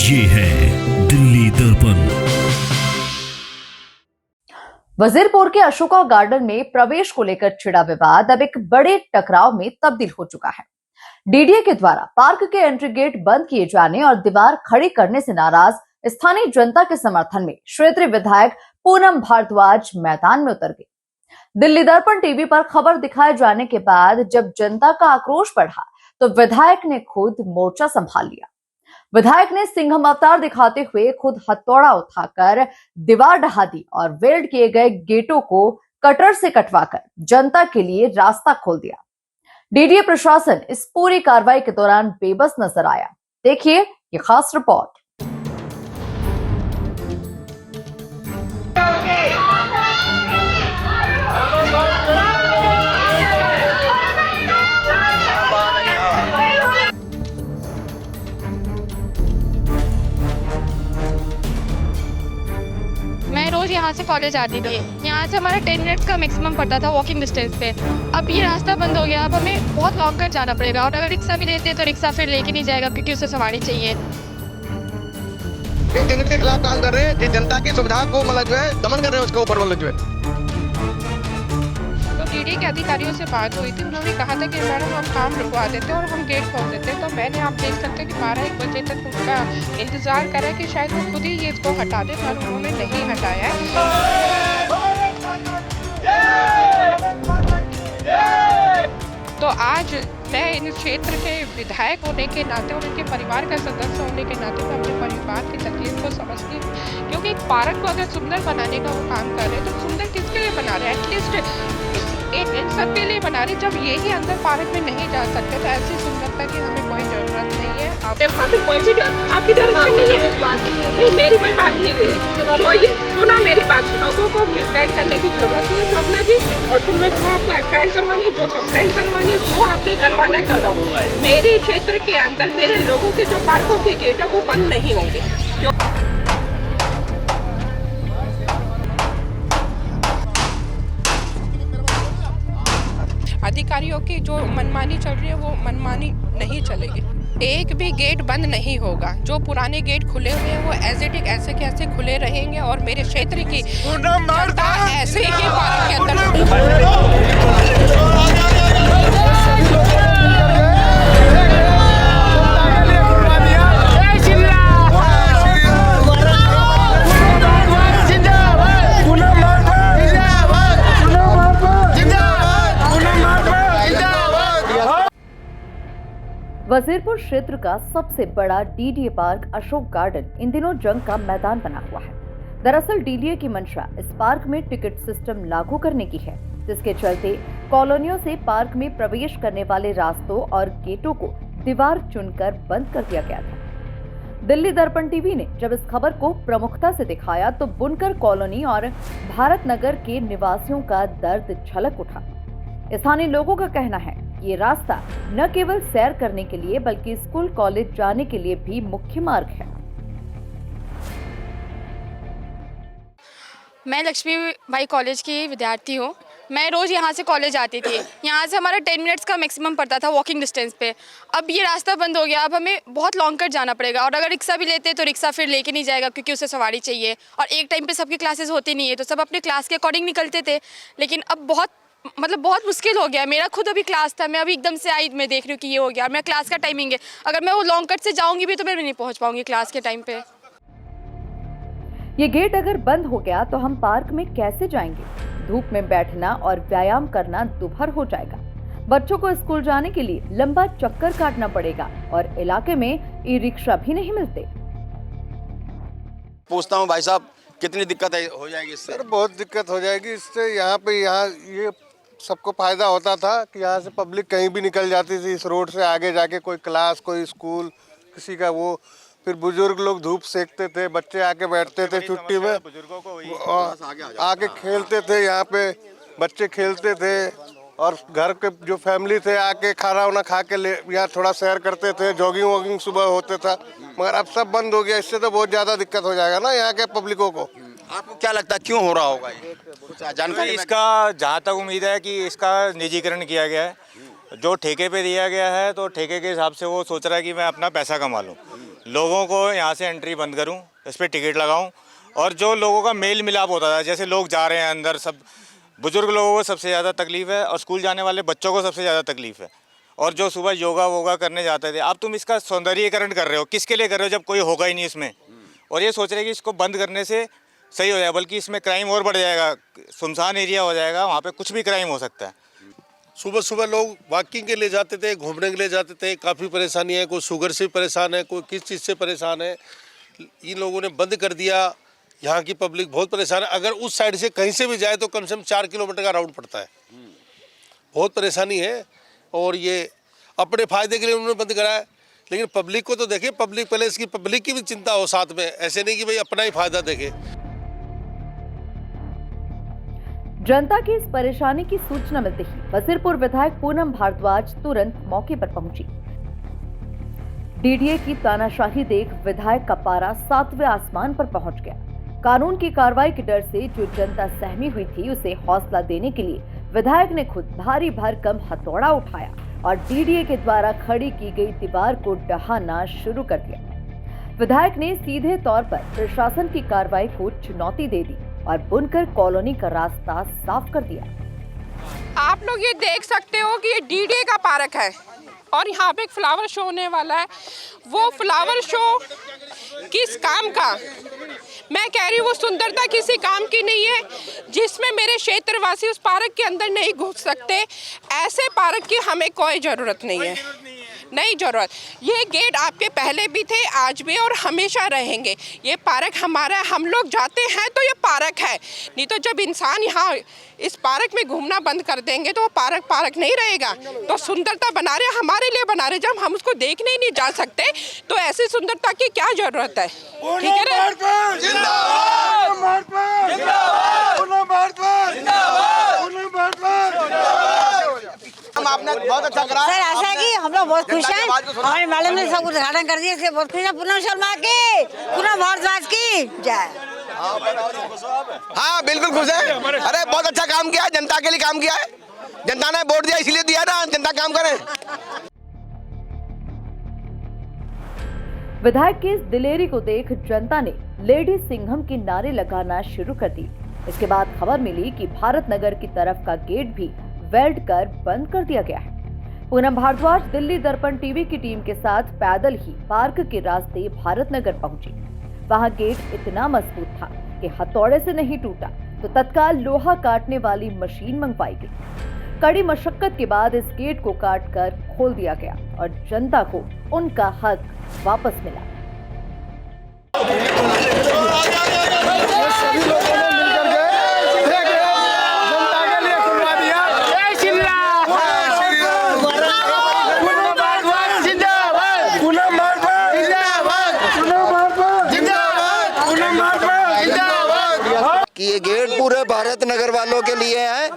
ये है दिल्ली दर्पण। वजीरपुर के अशोका गार्डन में प्रवेश को लेकर छिड़ा विवाद अब एक बड़े टकराव में तब्दील हो चुका है। डीडीए के द्वारा पार्क के एंट्री गेट बंद किए जाने और दीवार खड़ी करने से नाराज स्थानीय जनता के समर्थन में क्षेत्रीय विधायक पूनम भारद्वाज मैदान में उतर गई। दिल्ली दर्पण टीवी पर खबर दिखाए जाने के बाद जब जनता का आक्रोश बढ़ा तो विधायक ने खुद मोर्चा संभाल लिया। विधायक ने सिंघम अवतार दिखाते हुए खुद हथौड़ा उठाकर दीवार ढहा दी और वेल्ड किए गए गेटों को कटर से कटवाकर जनता के लिए रास्ता खोल दिया। डीडीए प्रशासन इस पूरी कार्रवाई के दौरान बेबस नजर आया। देखिए ये खास रिपोर्ट। मैं रोज यहाँ से कॉलेज आती थी। यहाँ से हमारा 10 मिनट्स का मैक्सिमम पड़ता था वॉकिंग डिस्टेंस पे। अब ये रास्ता बंद हो गया। अब हमें बहुत लॉन्ग कर जाना पड़ेगा और अगर रिक्शा भी लेते तो रिक्शा फिर लेके नहीं जाएगा क्योंकि उसे सवारी चाहिए। इंटरनेट के खिलाफ काम कर रहे हैं, ये जनता की सुविधा को मतलब जो है दमन कर रहे हैं, उसके ऊपर मतलब जो है। तो डीडीए के अधिकारियों से बात हुई थी, उन्होंने कहा था कि मैडम हम काम रुकवा देते और हम गेट खोल देते। तो मैंने आप देख सकते हैं कि 12-1 बजे तक उनका इंतजार करा कि शायद वो खुद ही ये इसको हटा दे, पर उन्होंने नहीं हटाया तो आज मैं इन क्षेत्र के विधायक होने के नाते और उनके परिवार का सदस्य होने के नाते मैं अपने परिवार की तकलीफ को समझती हूँ। क्योंकि एक पार्क को अगर सुंदर बनाने का वो काम कर रहे हैं तो सुंदर किसके लिए बना रहे हैं? एटलीस्ट इन सब के लिए बना रहे। जब ये ही अंदर पार्क में नहीं जा सकते तो ऐसी सुंदरता की हमें कोई जरूरत नहीं है। आपकी जरूरत नहीं है, मेरी कोई बात नहीं हुई। सुना मेरी बात, लोगों को मिसगाइड करने की जरूरत नहीं है स्वप्ना जी। और तुम्हें जो आपको एक्साइड करवानी, जो कंप्लेंट करवानी वो आपने करवाना करो। मेरे क्षेत्र के अंदर मेरे लोगों के जो पार्कों के गेट है वो बंद नहीं होंगे। अधिकारियों की जो मनमानी चल रही है वो मनमानी नहीं चलेगी। एक भी गेट बंद नहीं होगा। जो पुराने गेट खुले हुए हैं वो एज इट ऐसे के ऐसे खुले रहेंगे और मेरे क्षेत्र की जनता ऐसे ही पार्क के अंदर वजीरपुर क्षेत्र का सबसे बड़ा डीडीए पार्क अशोक गार्डन इन दिनों जंग का मैदान बना हुआ है। दरअसल डीडीए की मंशा इस पार्क में टिकट सिस्टम लागू करने की है, जिसके चलते कॉलोनियों से पार्क में प्रवेश करने वाले रास्तों और गेटों को दीवार चुनकर बंद कर दिया गया था। दिल्ली दर्पण टीवी ने जब इस खबर को प्रमुखता से दिखाया तो बुनकर कॉलोनी और भारत नगर के निवासियों का दर्द झलक उठा। स्थानीय लोगों का कहना है ये रास्ता न केवल सैर करने के लिए बल्कि स्कूल कॉलेज जाने के लिए भी मुख्य मार्ग है। मैं लक्ष्मी बाई कॉलेज की विद्यार्थी हूँ। मैं रोज़ यहाँ से कॉलेज आती थी। यहाँ से हमारा 10 मिनट्स का मैक्सिमम पड़ता था वॉकिंग डिस्टेंस पे। अब ये रास्ता बंद हो गया। अब हमें बहुत लॉन्ग कट जाना पड़ेगा और अगर रिक्शा भी लेते तो रिक्शा फिर लेके नहीं जाएगा क्योंकि उसे सवारी चाहिए और एक टाइम पे सबकी क्लासेस होती नहीं है तो सब अपने क्लास के अकॉर्डिंग निकलते थे। लेकिन अब बहुत मुश्किल हो गया। मेरा खुद अभी क्लास था, मैं अभी एकदम से आई, मैं देख रही हूँ कि ये हो गया। मेरा क्लास का टाइमिंग है, अगर मैं वो लॉन्ग कट से जाऊँगी भी तो मैं नहीं पहुँच पाऊँगी क्लास के टाइम पे। ये गेट अगर बंद हो गया तो हम पार्क में कैसे जाएंगे? धूप में बैठना और व्यायाम करना दुभर हो जाएगा। बच्चों को स्कूल जाने के लिए लंबा चक्कर काटना पड़ेगा और इलाके में ई रिक्शा भी नहीं मिलते। पूछता हूँ भाई साहब कितनी दिक्कत हो जाएगी इससे? सर बहुत दिक्कत हो जाएगी इससे। यहाँ ये सबको फायदा होता था कि यहाँ से पब्लिक कहीं भी निकल जाती थी इस रोड से आगे जाके, कोई क्लास कोई स्कूल किसी का वो। फिर बुजुर्ग लोग धूप सेकते थे, बच्चे आके बैठते थे छुट्टी में, आके खेलते थे। यहाँ पे बच्चे खेलते थे और घर के जो फैमिली थे आके खाना वाना खा के यहाँ थोड़ा सैर करते थे, जॉगिंग वॉगिंग सुबह होते था। मगर अब सब बंद हो गया। इससे तो बहुत ज़्यादा दिक्कत हो जाएगा ना यहाँ के पब्लिकों को। आपको क्या लगता है क्यों हो रहा होगा ये? कुछ जानकारी? इसका जहाँ तक उम्मीद है कि इसका निजीकरण किया गया है। जो ठेके पे दिया गया है तो ठेके के हिसाब से वो सोच रहा है कि मैं अपना पैसा कमा लूँ। लोगों को यहाँ से एंट्री बंद करूँ, इस पर टिकट लगाऊँ। और जो लोगों का मेल मिलाप होता था, जैसे लोग जा रहे हैं अंदर, सब बुजुर्ग लोगों को सबसे ज़्यादा तकलीफ़ है और स्कूल जाने वाले बच्चों को सबसे ज़्यादा तकलीफ़ है। और जो सुबह योगा वोगा करने जाते थे, अब तुम इसका सौंदर्यीकरण कर रहे हो, किसके लिए कर रहे हो जब कोई होगा ही नहीं इसमें। और ये सोच रहे कि इसको बंद करने से सही हो जाए, बल्कि इसमें क्राइम और बढ़ जाएगा, सुनसान एरिया हो जाएगा, वहाँ पे कुछ भी क्राइम हो सकता है। सुबह सुबह लोग वॉकिंग के लिए जाते थे, घूमने के लिए जाते थे, काफ़ी परेशानी है, कोई शुगर से परेशान है, कोई किस चीज़ से परेशान है। इन लोगों ने बंद कर दिया, यहाँ की पब्लिक बहुत परेशान है। अगर उस साइड से कहीं से भी जाए तो कम से कम 4 किलोमीटर का राउंड पड़ता है, बहुत परेशानी है। और ये अपने फ़ायदे के लिए उन्होंने बंद कराया, लेकिन पब्लिक को तो देखे, पब्लिक पहले इसकी पब्लिक की भी चिंता हो साथ में, ऐसे नहीं कि भाई अपना ही फ़ायदा देखे। जनता की इस परेशानी की सूचना मिलते ही वजीरपुर विधायक पूनम भारद्वाज तुरंत मौके पर पहुंची। डीडीए की तानाशाही देख विधायक का पारा 7वें आसमान पर पहुंच गया। कानून की कार्रवाई के डर से जो जनता सहमी हुई थी, उसे हौसला देने के लिए विधायक ने खुद भारी भरकम हथौड़ा उठाया और डीडीए के द्वारा खड़ी की गई दीवार को ढहाना शुरू कर दिया। विधायक ने सीधे तौर पर प्रशासन की कार्रवाई को चुनौती दे दी और बुनकर कॉलोनी का रास्ता साफ कर दिया। आप लोग ये देख सकते हो कि ये डीडीए का पार्क है और यहाँ पे एक फ्लावर शो होने वाला है। वो फ्लावर शो किस काम का? मैं कह रही हूँ वो सुंदरता किसी काम की नहीं है जिसमें मेरे क्षेत्रवासी उस पार्क के अंदर नहीं घुस सकते। ऐसे पार्क की हमें कोई ज़रूरत नहीं है, नहीं ज़रूरत। ये गेट आपके पहले भी थे, आज भी और हमेशा रहेंगे। ये पार्क हमारा है, हम लोग जाते हैं तो ये पार्क है। नहीं तो जब इंसान यहाँ इस पार्क में घूमना बंद कर देंगे तो वो पार्क नहीं रहेगा। तो सुंदरता बना रहे, हमारे लिए बना रहे, जब हम उसको देखने ही नहीं जा सकते तो ऐसी सुंदरता की क्या ज़रूरत है? ठीक है ना? आपने बहुत अच्छा करा सर। ऐसा है कि हम लोग बहुत खुश हैं, हमारे मैडम ने सब उद्घाटन कर दिया, इसलिए बहुत खुश हैं। पूनम शर्मा की, पूनम भारद्वाज की जय। हाँ बिल्कुल खुश है। अरे बहुत अच्छा काम किया है, जनता के लिए काम किया है। जनता ने वोट दिया इसलिए दिया ना, जनता काम करे। विधायक की इस दिलेरी को देख जनता ने लेडी सिंघम के नारे लगाना शुरू कर दिए। इसके बाद खबर मिली कि भारत नगर की तरफ का गेट भी वेल्ड कर बंद कर दिया गया है। पूनम भारद्वाज दिल्ली दर्पण टीवी की टीम के साथ पैदल ही पार्क के रास्ते भारत नगर पहुंची। वहां गेट इतना मजबूत था कि हथौड़े से नहीं टूटा, तो तत्काल लोहा काटने वाली मशीन मंगवाई गई। कड़ी मशक्कत के बाद इस गेट को काटकर खोल दिया गया और जनता को उनका हक वापस मिला। कि ये गेट पूरे भारत नगर वालों के लिए है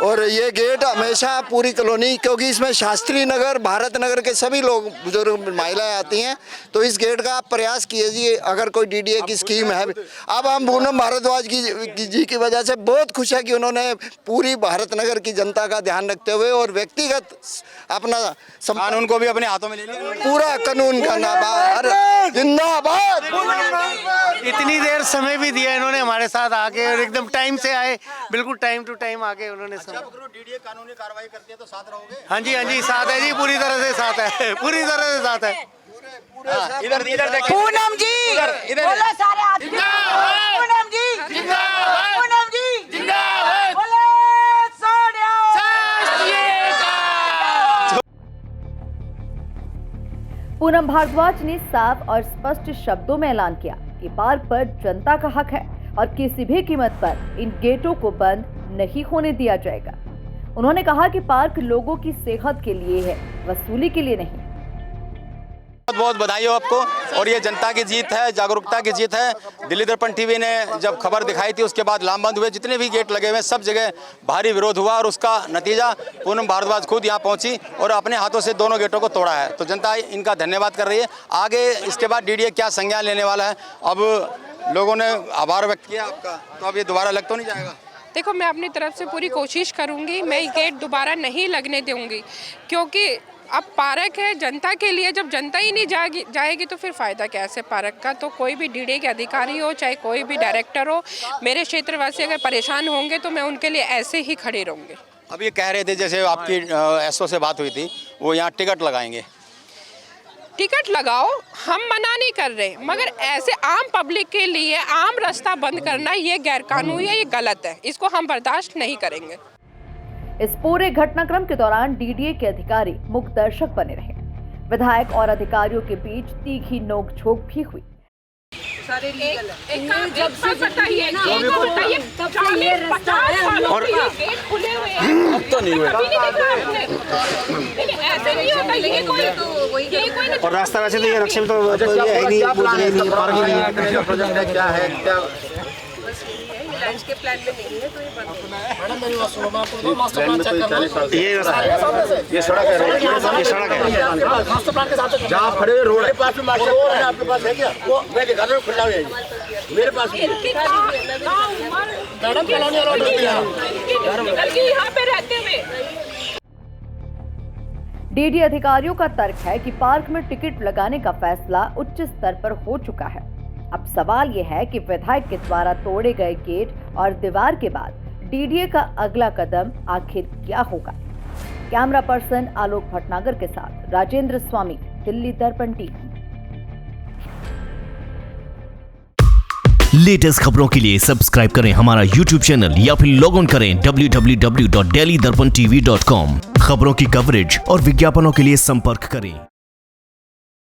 और ये गेट हमेशा पूरी कॉलोनी, क्योंकि इसमें शास्त्री नगर, भारत नगर के सभी लोग, बुजुर्ग महिलाएं आती हैं, तो इस गेट का आप प्रयास कीजिए। अगर कोई डीडीए की स्कीम है, अब हम पूनम भारद्वाज जी की वजह से बहुत खुश है कि उन्होंने पूरी भारत नगर की जनता का ध्यान रखते हुए और व्यक्तिगत अपना कानून को भी अपने हाथों में ले लिया, पूरा कानून का नाबाद जिंदाबाद। इतनी देर समय भी दिया इन्होंने हमारे साथ आके और एकदम टाइम से आए, बिल्कुल टाइम टू टाइम आके उन्होंने डीडीए कानूनी कार्रवाई करती है तो साथ रहोगे? हाँ जी साथ है जी, पूरी तरह से साथ है, पूरी तरह से साथ है। इधर देखिए पूनम जी, बोलो सारे आदमी, पूनम जी जिंदाबाद, पूनम जी जिंदाबाद, बोले सोनिया। पूनम भारद्वाज ने साफ और स्पष्ट शब्दों में ऐलान किया कि पार्क पर जनता का हक है और किसी भी कीमत पर इन गेटों को बंद नहीं होने दिया जाएगा। उन्होंने कहा कि पार्क लोगों की सेहत के लिए है, वसूली के लिए नहीं। बहुत बहुत बधाई हो आपको। और ये जनता की जीत है, जागरूकता की जीत है। दिल्ली दर्पण टीवी ने जब खबर दिखाई थी उसके बाद लामबंद हुए, जितने भी गेट लगे हुए सब जगह भारी विरोध हुआ और उसका नतीजा पूनम भारद्वाज खुद यहाँ पहुँची और अपने हाथों से दोनों गेटों को तोड़ा है। तो जनता इनका धन्यवाद कर रही है। आगे इसके बाद डीडीए क्या संज्ञान लेने वाला है, अब लोगों ने आभार व्यक्त किया आपका, तो अब ये दोबारा लग तो नहीं जाएगा? देखो, मैं अपनी तरफ से पूरी कोशिश करूंगी, मैं ये गेट दोबारा नहीं लगने दूंगी, क्योंकि अब पार्क है जनता के लिए, जब जनता ही नहीं जाएगी तो फिर फ़ायदा क्या है पार्क का। तो कोई भी डीडीए के अधिकारी हो चाहे कोई भी डायरेक्टर हो, मेरे क्षेत्रवासी अगर परेशान होंगे तो मैं उनके लिए ऐसे ही खड़ी रहूँगी। अब ये कह रहे थे जैसे आपकी एसओ से बात हुई थी, वो यहाँ टिकट लगाएंगे। टिकट लगाओ, हम मना नहीं कर रहे, मगर ऐसे आम पब्लिक के लिए आम रास्ता बंद करना ये गैरकानूनी है, ये गलत है, इसको हम बर्दाश्त नहीं करेंगे। इस पूरे घटनाक्रम के दौरान डीडीए के अधिकारी मूक दर्शक बने रहे। विधायक और अधिकारियों के बीच तीखी नोकझोंक भी हुई। अब तो नहीं हुआ और रास्ता वैसे तो ये नक्शे में तो ये है नहीं, पार्किंग नहीं है, क्या है क्या के प्लान में नहीं है, तो ये ये रास्ता है, ये सड़क है, ये सड़क है, मास्टर प्लान के साथ जहाँ खड़े रोड है पास में मास्टर प्लान है, आपके पास है क्या? वो मैं दिखा रहा हूँ, खुला हुआ है मेरे पास भी। मैडम कॉलोनी यहाँ पे रहते हुए डीडीए अधिकारियों का तर्क है कि पार्क में टिकट लगाने का फैसला उच्च स्तर पर हो चुका है। अब सवाल यह है कि विधायक के द्वारा तोड़े गए गेट और दीवार के बाद डीडीए का अगला कदम आखिर क्या होगा। कैमरा पर्सन आलोक भटनागर के साथ राजेंद्र स्वामी, दिल्ली दर्पण टीवी। लेटेस्ट खबरों के लिए सब्सक्राइब करें हमारा YouTube चैनल या फिर लॉग ऑन करें www.delhidarpantv.com। खबरों की कवरेज और विज्ञापनों के लिए संपर्क करें